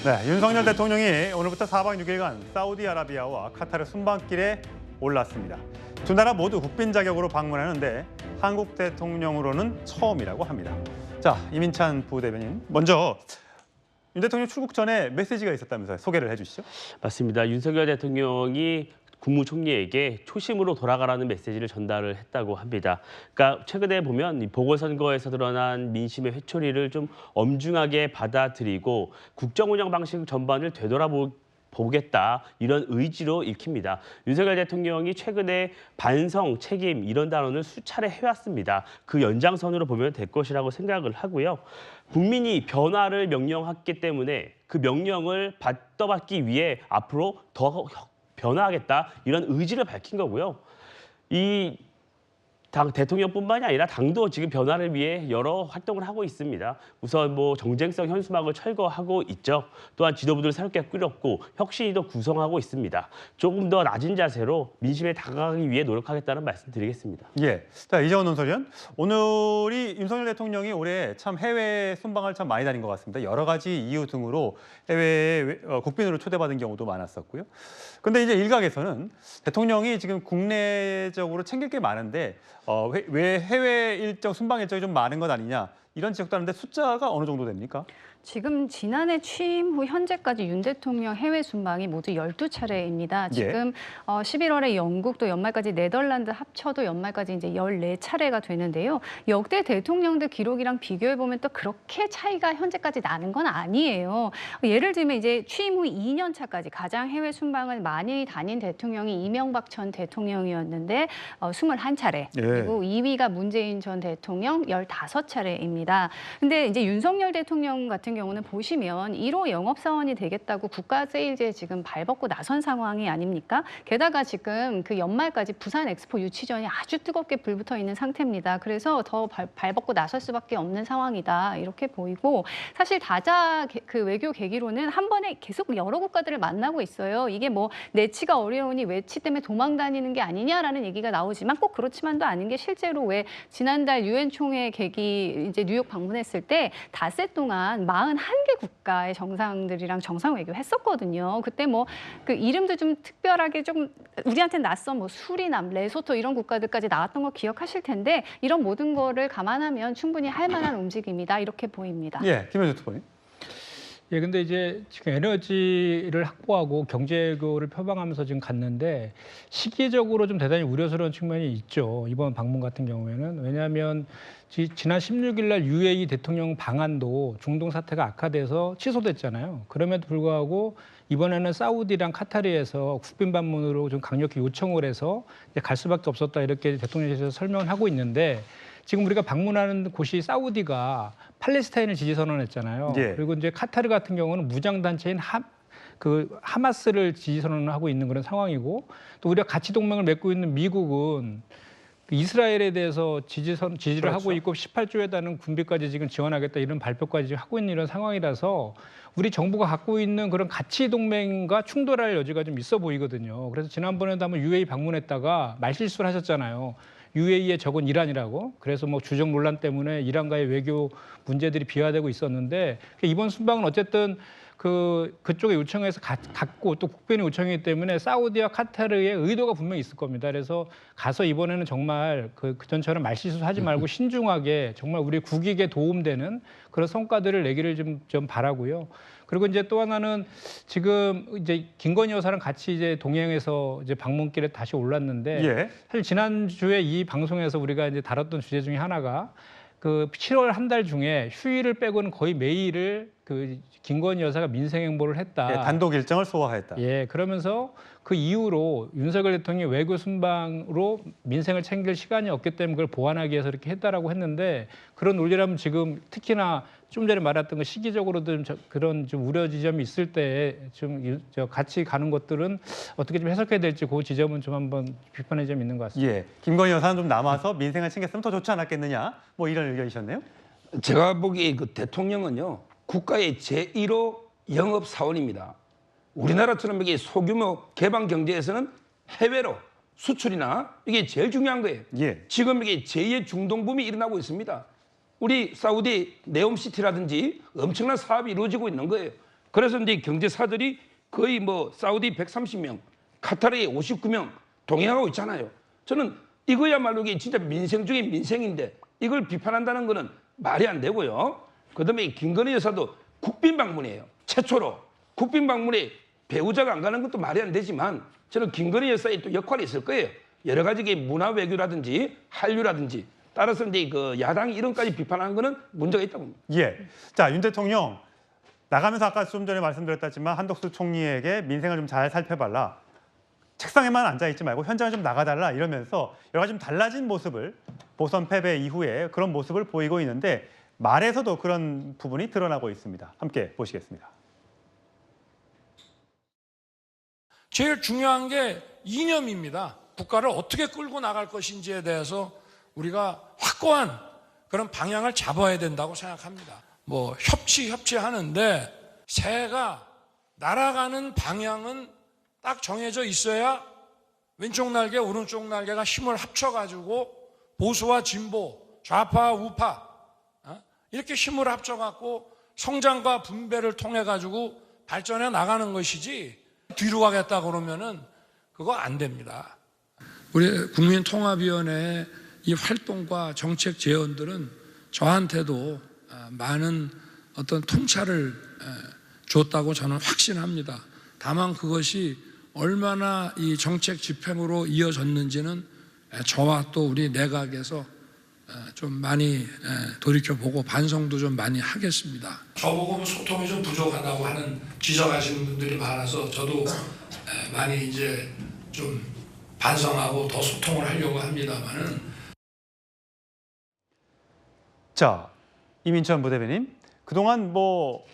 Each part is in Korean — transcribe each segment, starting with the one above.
네, 윤석열 대통령이 오늘부터 4박 6일간 사우디아라비아와 카타르 순방길에 올랐습니다. 두 나라 모두 국빈 자격으로 방문하는데 한국 대통령으로는 처음이라고 합니다. 자, 이민찬 부대변인, 먼저 윤 대통령 출국 전에 메시지가 있었다면서요. 소개를 해주시죠. 맞습니다. 윤석열 대통령이 국무총리에게 초심으로 돌아가라는 메시지를 전달을 했다고 합니다. 그러니까 최근에 보면 보궐선거에서 드러난 민심의 회초리를 좀 엄중하게 받아들이고 국정 운영 방식 전반을 되돌아보겠다 이런 의지로 읽힙니다. 윤석열 대통령이 최근에 반성, 책임 이런 단어를 수차례 해왔습니다. 그 연장선으로 보면 될 것이라고 생각을 하고요. 국민이 변화를 명령했기 때문에 그 명령을 받기 위해 앞으로 더 변화하겠다 이런 의지를 밝힌 거고요. 이 당 대통령뿐만이 아니라 당도 지금 변화를 위해 여러 활동을 하고 있습니다. 우선 정쟁성 현수막을 철거하고 있죠. 또한 지도부들 새롭게 꾸렸고 혁신위도 구성하고 있습니다. 조금 더 낮은 자세로 민심에 다가가기 위해 노력하겠다는 말씀드리겠습니다. 예, 자 이재원 논설위원, 오늘이 윤석열 대통령이 올해 참 해외 순방을 참 많이 다닌 것 같습니다. 여러 가지 이유 등으로 해외 국빈으로 초대받은 경우도 많았었고요. 근데 이제 일각에서는 대통령이 지금 국내적으로 챙길 게 많은데 왜 해외 일정 순방 일정이 좀 많은 것 아니냐 이런 지적도 하는데 숫자가 어느 정도 됩니까? 지금 지난해 취임 후 현재까지 윤 대통령 해외 순방이 모두 12차례입니다. 지금 11월에 영국 또 연말까지 네덜란드 합쳐도 연말까지 이제 14차례가 되는데요. 역대 대통령들 기록이랑 비교해 보면 또 그렇게 차이가 현재까지 나는 건 아니에요. 예를 들면 이제 취임 후 2년 차까지 가장 해외 순방을 많이 다닌 대통령이 이명박 전 대통령이었는데 21차례. 그리고 2위가 문재인 전 대통령 15차례입니다. 근데 이제 윤석열 대통령 같은 경우는 보시면 1호 영업사원이 되겠다고 국가세일즈에 지금 발벗고 나선 상황이 아닙니까? 게다가 지금 그 연말까지 부산 엑스포 유치전이 아주 뜨겁게 불붙어 있는 상태입니다. 그래서 더 발벗고 나설 수밖에 없는 상황이다 이렇게 보이고, 사실 다자 그 외교 계기로는 한 번에 계속 여러 국가들을 만나고 있어요. 이게 내치가 어려우니 외치 때문에 도망 다니는 게 아니냐라는 얘기가 나오지만 꼭 그렇지만도 않은 게, 실제로 왜 지난달 유엔 총회 계기 이제 뉴욕 방문했을 때 닷새 동안 41개 국가의 정상들이랑 정상 외교 했었거든요. 그때 그 이름도 좀 특별하게 좀 우리한테 낯선 수리남, 레소토 이런 국가들까지 나왔던 거 기억하실 텐데, 이런 모든 거를 감안하면 충분히 할 만한 움직임이다 이렇게 보입니다. 예, 김현주 특보님. 예, 근데 이제 지금 에너지를 확보하고 경제 외교를 표방하면서 지금 갔는데 시기적으로 좀 대단히 우려스러운 측면이 있죠. 이번 방문 같은 경우에는. 왜냐하면 지난 16일 날 UAE 대통령 방한도 중동 사태가 악화돼서 취소됐잖아요. 그럼에도 불구하고 이번에는 사우디랑 카타르에서 국빈 방문으로 좀 강력히 요청을 해서 이제 갈 수밖에 없었다 이렇게 대통령실에서 설명을 하고 있는데, 지금 우리가 방문하는 곳이 사우디가 팔레스타인을 지지 선언했잖아요. 예. 그리고 이제 카타르 같은 경우는 무장단체인 하마스를 지지 선언을 하고 있는 그런 상황이고, 또 우리가 가치 동맹을 맺고 있는 미국은 이스라엘에 대해서 지지를 그렇죠. 하고 있고 18조에 달하는 군비까지 지금 지원하겠다 이런 발표까지 지금 하고 있는 이런 상황이라서 우리 정부가 갖고 있는 그런 가치 동맹과 충돌할 여지가 좀 있어 보이거든요. 그래서 지난번에도 한번 UAE 방문했다가 말실수를 하셨잖아요. UAE의 적은 이란이라고. 그래서 주적 논란 때문에 이란과의 외교 문제들이 비화되고 있었는데, 이번 순방은 어쨌든 그쪽에 요청해서 갔고 또 국빈의 요청이기 때문에 사우디와 카타르의 의도가 분명히 있을 겁니다. 그래서 가서 이번에는 정말 그전처럼 말실수 하지 말고 신중하게 정말 우리 국익에 도움되는 그런 성과들을 내기를 좀 바라고요. 그리고 이제 또 하나는 지금 이제 김건희 여사랑 같이 이제 동행해서 이제 방문길에 다시 올랐는데, 사실 지난주에 이 방송에서 우리가 이제 다뤘던 주제 중에 하나가 7월 한 달 중에 휴일을 빼고는 거의 매일을 김건희 여사가 민생 행보를 했다. 예, 단독 일정을 소화했다. 예, 그러면서 그 이후로 윤석열 대통령이 외교 순방으로 민생을 챙길 시간이 없기 때문에 그걸 보완하기 위해서 이렇게 했다라고 했는데, 그런 논리라면 지금 특히나 좀 전에 말했던 거 시기적으로도 그런 좀 우려 지점이 있을 때 좀 같이 가는 것들은 어떻게 좀 해석해야 될지 그 지점은 좀 한번 비판의 점이 있는 것 같습니다. 예, 김건희 여사는 좀 남아서 민생을 챙겼으면 더 좋지 않았겠느냐, 이런 의견이셨네요. 제가 보기에 대통령은요, 국가의 제1호 영업사원입니다. 우리나라처럼 이게 소규모 개방 경제에서는 해외로 수출이나 이게 제일 중요한 거예요. 예. 지금 이게 제2의 중동붐이 일어나고 있습니다. 우리 사우디 네옴시티라든지 엄청난 사업이 이루어지고 있는 거예요. 그래서 이제 경제사들이 거의 뭐 사우디 130명, 카타르에 59명 동행하고 있잖아요. 저는 이거야말로 이게 진짜 민생 중에 민생인데 이걸 비판한다는 거는 말이 안 되고요. 그다음에 김건희 여사도 국빈 방문이에요. 최초로 국빈 방문에 배우자가 안 가는 것도 말이 안 되지만 저는 김건희 여사의 또 역할이 있을 거예요. 여러 가지 문화 외교라든지 한류라든지 따라서 이제 그 야당이 이런까지 비판하는 거는 문제가 있다고 봅니다. 예. 자, 윤 대통령 나가면서 아까 좀 전에 말씀드렸다지만 한덕수 총리에게 민생을 좀 잘 살펴봐라. 책상에만 앉아 있지 말고 현장에 좀 나가달라 이러면서 여러 가지 좀 달라진 모습을 보선 패배 이후에 그런 모습을 보이고 있는데 말에서도 그런 부분이 드러나고 있습니다. 함께 보시겠습니다. 제일 중요한 게 이념입니다. 국가를 어떻게 끌고 나갈 것인지에 대해서 우리가 확고한 그런 방향을 잡아야 된다고 생각합니다. 뭐 협치하는데 새가 날아가는 방향은 딱 정해져 있어야 왼쪽 날개, 오른쪽 날개가 힘을 합쳐가지고 보수와 진보, 좌파, 우파 이렇게 힘을 합쳐갖고 성장과 분배를 통해가지고 발전해 나가는 것이지 뒤로 가겠다 그러면은 그거 안 됩니다. 우리 국민통합위원회의 이 활동과 정책 제언들은 저한테도 많은 어떤 통찰을 줬다고 저는 확신합니다. 다만 그것이 얼마나 이 정책 집행으로 이어졌는지는 저와 또 우리 내각에서 좀 많이 돌이켜보고 반성도 좀 많이 하겠습니다. 저보고 소통이 좀 부족하다고 하는 지적하시는 분들이 많아서 저도 많이 이제 좀 반성하고 더 소통을 하려고 합니다만은. 자, 이민천 부대변인, 그동안 뭐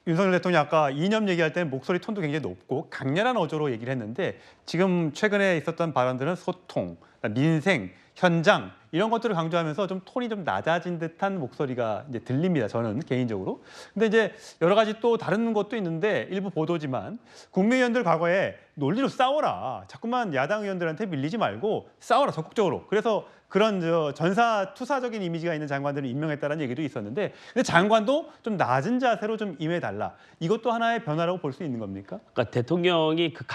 윤석열 대통령이 아까 이념 얘기할 때는 목소리 톤도 굉장히 높고 강렬한 어조로 얘기를 했는데 지금 최근에 있었던 발언들은 소통, 민생, 현장 이런 것들을 강조하면서 좀 톤이 좀 낮아진 듯한 목소리가 이제 들립니다. 저는 개인적으로. 근데 이제 여러 가지 또 다른 것도 있는데 일부 보도지만 국회의원들 과거에 논리로 싸워라. 자꾸만 야당 의원들한테 밀리지 말고 싸워라 적극적으로. 그래서 그런 전사투사적인 이미지가 있는 장관들을 임명했다는 얘기도 있었는데 근데 장관도 좀 낮은 자세로 좀 임해달라. 이것도 하나의 변화라고 볼 수 있는 겁니까? 그러니까 대통령이 그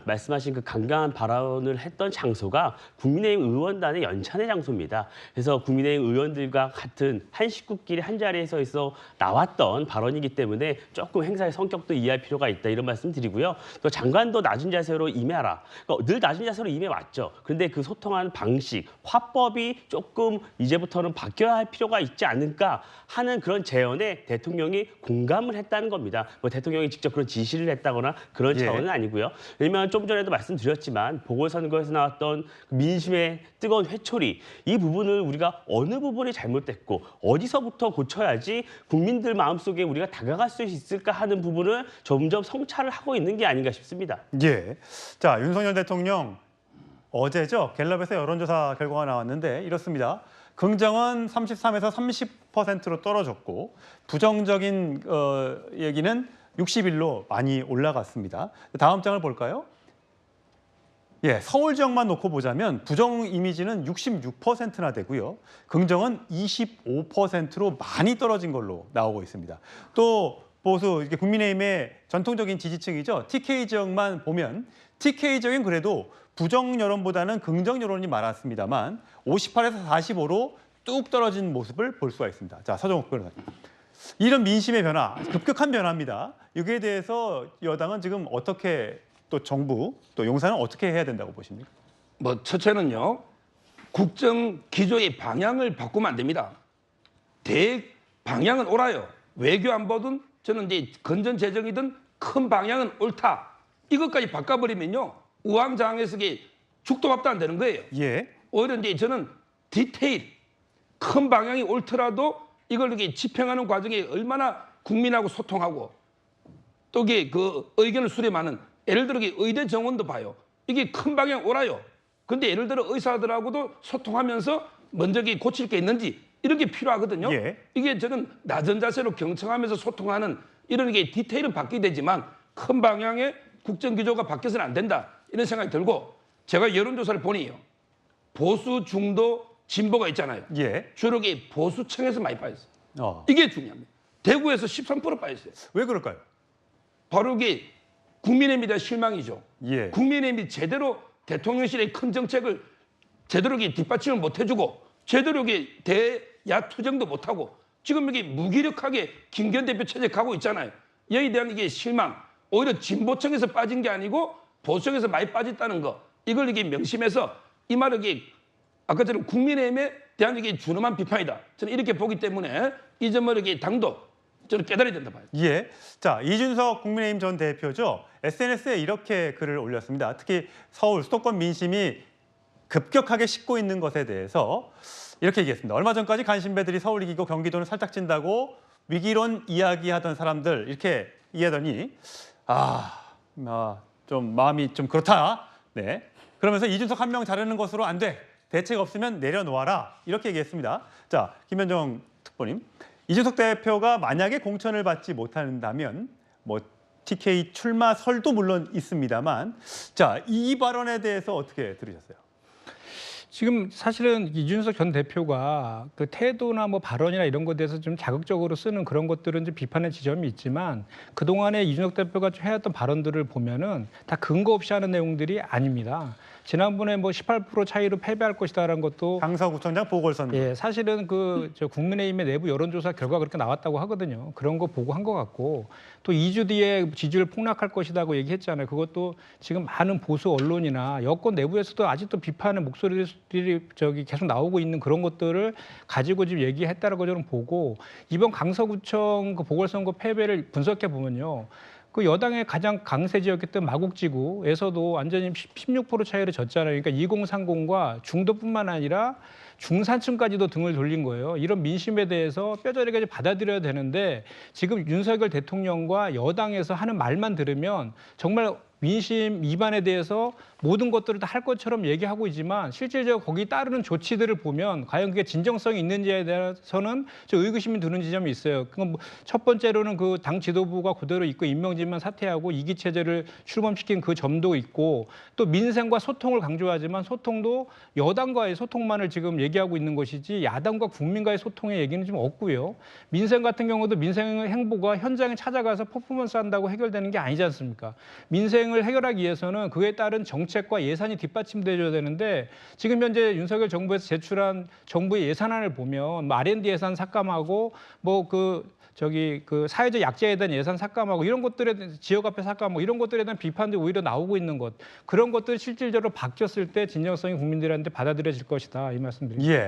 말씀하신 그 강경한 발언을 했던 장소가 국민의힘 의원단의 연찬의 장소입니다. 그래서 국민의힘 의원들과 같은 한 식구끼리 한 자리에 서 있어 나왔던 발언이기 때문에 조금 행사의 성격도 이해할 필요가 있다 이런 말씀 드리고요. 또 장관도 낮은 자세로 임해라. 그러니까 늘 낮은 자세로 임해왔죠. 그런데 그 소통하는 방식, 화법이 조금 이제부터는 바뀌어야 할 필요가 있지 않을까 하는 그런 제언에 대통령이 공감을 했다는 겁니다. 뭐 대통령이 직접 그런 지시를 했다거나 그런 차원은 아니고요. 왜냐하면 좀 전에도 말씀드렸지만 보궐선거에서 나왔던 민심의 뜨거운 회초리 이 부분을 우리가 어느 부분이 잘못됐고 어디서부터 고쳐야지 국민들 마음속에 우리가 다가갈 수 있을까 하는 부분을 점점 성찰을 하고 있는 게 아닌가 싶습니다. 예. 자, 윤석열 대통령 어제죠. 갤럽에서 여론조사 결과가 나왔는데 이렇습니다. 긍정은 33에서 30%로 떨어졌고 부정적인 얘기는 61로 많이 올라갔습니다. 다음 장을 볼까요? 예, 서울 지역만 놓고 보자면 부정 이미지는 66%나 되고요. 긍정은 25%로 많이 떨어진 걸로 나오고 있습니다. 또 보수 국민의힘의 전통적인 지지층이죠. TK 지역만 보면 TK 지역은 그래도 부정 여론보다는 긍정 여론이 많았습니다만 58에서 45로 뚝 떨어진 모습을 볼 수가 있습니다. 자, 서정욱 변호사님. 이런 민심의 변화, 급격한 변화입니다. 여기에 대해서 여당은 지금 어떻게 또 정부, 또 용산은 어떻게 해야 된다고 보십니까? 뭐 첫째는요. 국정 기조의 방향을 바꾸면 안 됩니다. 방향은 옳아요. 외교 안보든 저는 이제 건전 재정이든 큰 방향은 옳다. 이것까지 바꿔버리면요. 우왕좌왕해서 죽도 밥도 안 되는 거예요. 예. 오히려 이제 저는 디테일, 큰 방향이 옳더라도 이걸 이렇게 집행하는 과정에 얼마나 국민하고 소통하고 또 이게 그 의견을 수렴하는 예를 들어 의대 정원도 봐요. 이게 큰 방향 옳아요. 근데 예를 들어 의사들하고도 소통하면서 먼저 고칠 게 있는지 이런 게 필요하거든요. 예. 이게 저는 낮은 자세로 경청하면서 소통하는 이런 게 디테일은 바뀌게 되지만 큰 방향의 국정 기조가 바뀌어서는 안 된다. 이런 생각이 들고 제가 여론조사를 보니요. 보수, 중도, 진보가 있잖아요. 예. 주로 보수층에서 많이 빠졌어요. 어. 이게 중요합니다. 대구에서 13% 빠졌어요. 왜 그럴까요? 바로 이게 국민의힘에 대한 실망이죠. 예. 국민의힘이 제대로 대통령실의 큰 정책을 제대로 이게 뒷받침을 못 해주고 제대로 이게 대야 투쟁도 못하고 지금 이게 무기력하게 김기현 대표 체제 가고 있잖아요. 여기에 대한 이게 실망, 오히려 진보층에서 빠진 게 아니고 보수층에서 많이 빠졌다는 거, 이걸 이게 명심해서 이 말을 이게 아까처럼 국민의힘에 대한 이게 준엄한 비판이다. 저는 이렇게 보기 때문에 이 점을 이게 당도 저는 깨달아야 된다 봐요. 예. 자, 이준석 국민의힘 전 대표죠. SNS에 이렇게 글을 올렸습니다. 특히 서울 수도권 민심이 급격하게 식고 있는 것에 대해서 이렇게 얘기했습니다. 얼마 전까지 간신배들이 서울 이기고 경기도는 살짝 찐다고 위기론 이야기하던 사람들 이렇게 이해하더니 좀 마음이 좀 그렇다. 네. 그러면서 이준석 한 명 자르는 것으로 안 돼. 대책 없으면 내려놓아라. 이렇게 얘기했습니다. 자, 김현정 특보님. 이준석 대표가 만약에 공천을 받지 못한다면 뭐 TK 출마설도 물론 있습니다만 자, 이 발언에 대해서 어떻게 들으셨어요? 지금 사실은 이준석 전 대표가 그 태도나 뭐 발언이나 이런 것에 대해서 좀 자극적으로 쓰는 그런 것들은 좀 비판의 지점이 있지만 그동안에 이준석 대표가 해왔던 발언들을 보면은 다 근거 없이 하는 내용들이 아닙니다. 지난번에 뭐 18% 차이로 패배할 것이다라는 것도 강서구청장 보궐선거. 예, 사실은 저 국민의힘의 내부 여론조사 결과 그렇게 나왔다고 하거든요. 그런 거 보고 한 것 같고 또 2주 뒤에 지지율 폭락할 것이라고 얘기했잖아요. 그것도 지금 많은 보수 언론이나 여권 내부에서도 아직도 비판의 목소리들이 계속 나오고 있는 그런 것들을 가지고 지금 얘기했다는 거 저는 보고 이번 강서구청 그 보궐선거 패배를 분석해 보면요. 그 여당의 가장 강세지였던 마곡지구에서도 완전히 16% 차이로 졌잖아요. 그러니까 2030과 중도뿐만 아니라 중산층까지도 등을 돌린 거예요. 이런 민심에 대해서 뼈저리게 받아들여야 되는데 지금 윤석열 대통령과 여당에서 하는 말만 들으면 정말 민심 위반에 대해서 모든 것들을 다 할 것처럼 얘기하고 있지만 실질적으로 거기 따르는 조치들을 보면 과연 그게 진정성이 있는지에 대해서는 저 의구심이 드는 지점이 있어요. 그건 첫 번째로는 그 당 지도부가 그대로 있고 임명진만 사퇴하고 이기 체제를 출범시킨 그 점도 있고 또 민생과 소통을 강조하지만 소통도 여당과의 소통만을 지금 얘기하고 있는 것이지 야당과 국민과의 소통의 얘기는 좀 없고요. 민생 같은 경우도 민생의 행보가 현장에 찾아가서 퍼포먼스 한다고 해결되는 게 아니지 않습니까? 민생을 해결하기 위해서는 그에 따른 정책과 예산이 뒷받침돼줘야 되는데 지금 현재 윤석열 정부에서 제출한 정부의 예산안을 보면 뭐 R&D 예산 삭감하고 그 사회적 약자에 대한 예산 삭감하고 이런 것들에 대한 지역 화폐 삭감하고 이런 것들에 대한 비판도 오히려 나오고 있는 것 그런 것들이 실질적으로 바뀌었을 때 진정성이 국민들한테 받아들여질 것이다 이 말씀드립니다. 예.